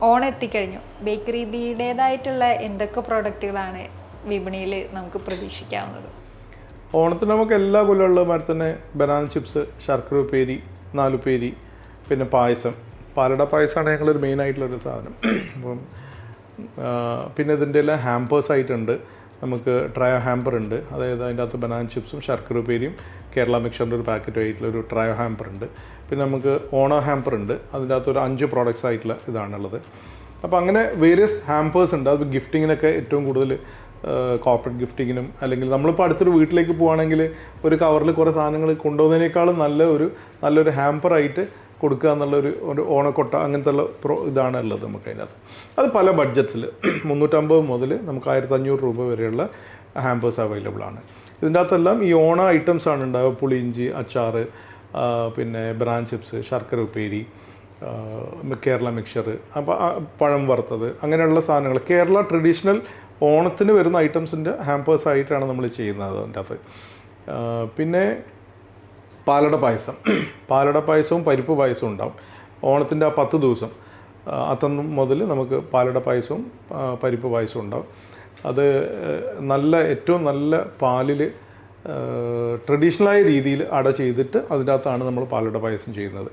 ഓണം എത്തിക്കഴിഞ്ഞു. ബേക്കറി ബീയുടേതായിട്ടുള്ള എന്തൊക്കെ പ്രൊഡക്റ്റുകളാണ് വിപണിയിൽ നമുക്ക് പ്രതീക്ഷിക്കാവുന്നത്? ഓണത്തിന് നമുക്ക് എല്ലാ കൊല്ലമുള്ള മാതിരി തന്നെ ബനാന ചിപ്സ്, ശർക്കര ഉപ്പേരി, നാലുപ്പേരി, പിന്നെ പായസം. പാലട പായസമാണ് ഞങ്ങളൊരു മെയിനായിട്ടുള്ളൊരു സാധനം. അപ്പം പിന്നെ ഇതിൻ്റെ എല്ലാം ഹാമ്പേഴ്സ് ആയിട്ടുണ്ട്. നമുക്ക് ട്രയോ ഹാമ്പർ ഉണ്ട്, അതായത് അതിൻ്റെ അകത്ത് ബനാന ചിപ്സും ശർക്കര ഉപ്പേരിയും കേരള മിക്സറിൻ്റെ ഒരു പാക്കറ്റ് ആയിട്ടുള്ളൊരു ട്രയോ ഹാമ്പർ ഉണ്ട്. പിന്നെ നമുക്ക് ഓണ ഹാമ്പർ ഉണ്ട്, അതിൻ്റെ അകത്ത് ഒരു 5 പ്രോഡക്റ്റ്സ് ആയിട്ടുള്ള ഇതാണുള്ളത്. അപ്പോൾ അങ്ങനെ വേരിയസ് ഹാമ്പേഴ്സ് ഉണ്ട്. അത് ഗിഫ്റ്റിങ്ങിനൊക്കെ ഏറ്റവും കൂടുതൽ കോർപ്പറേറ്റ് ഗിഫ്റ്റിങ്ങിനും, അല്ലെങ്കിൽ നമ്മളിപ്പോൾ അടുത്തൊരു വീട്ടിലേക്ക് പോവുകയാണെങ്കിൽ ഒരു കവറിൽ കുറേ സാധനങ്ങൾ കൊണ്ടുപോകുന്നതിനേക്കാളും നല്ലൊരു ഹാമ്പറായിട്ട് കൊടുക്കുക ഒരു ഓണക്കൊട്ട അങ്ങനത്തെ ഉള്ള ഇതാണ് ഉള്ളത് നമുക്ക് അതിനകത്ത്. അത് പല ബഡ്ജറ്റ്സിൽ 350 മുതൽ നമുക്ക് 1500 രൂപ വരെയുള്ള ഹാമ്പേഴ്സ് അവൈലബിൾ ആണ്. ഇതിൻ്റെ അകത്തെല്ലാം ഈ ഓണ ഐറ്റംസ് ആണ് ഉണ്ടാവുക. പുളിയിഞ്ചി, അച്ചാർ, പിന്നെ ബനാന ചിപ്സ്, ശർക്കര ഉപ്പേരി, കേരള മിക്സർ, അപ്പോൾ പഴം വറുത്തത്, അങ്ങനെയുള്ള സാധനങ്ങൾ കേരള ട്രഡീഷണൽ ഓണത്തിന് വരുന്ന ഐറ്റംസിൻ്റെ ഹാമ്പേഴ്സ് ആയിട്ടാണ് നമ്മൾ ചെയ്യുന്നത് അതിൻ്റെ അകത്ത്. പിന്നെ പാലട പായസവും പരിപ്പ് പായസവും ഉണ്ടാവും ഓണത്തിൻ്റെ ആ 10 ദിവസം. അത്തം മുതൽ നമുക്ക് പാലട പായസവും പരിപ്പ് പായസവും ഉണ്ടാവും. അത് ഏറ്റവും നല്ല പാലിൽ ട്രഡീഷണലായ രീതിയിൽ അട ചെയ്തിട്ട് അതിൻ്റെ അകത്താണ് നമ്മൾ പാലട പായസം ചെയ്യുന്നത്.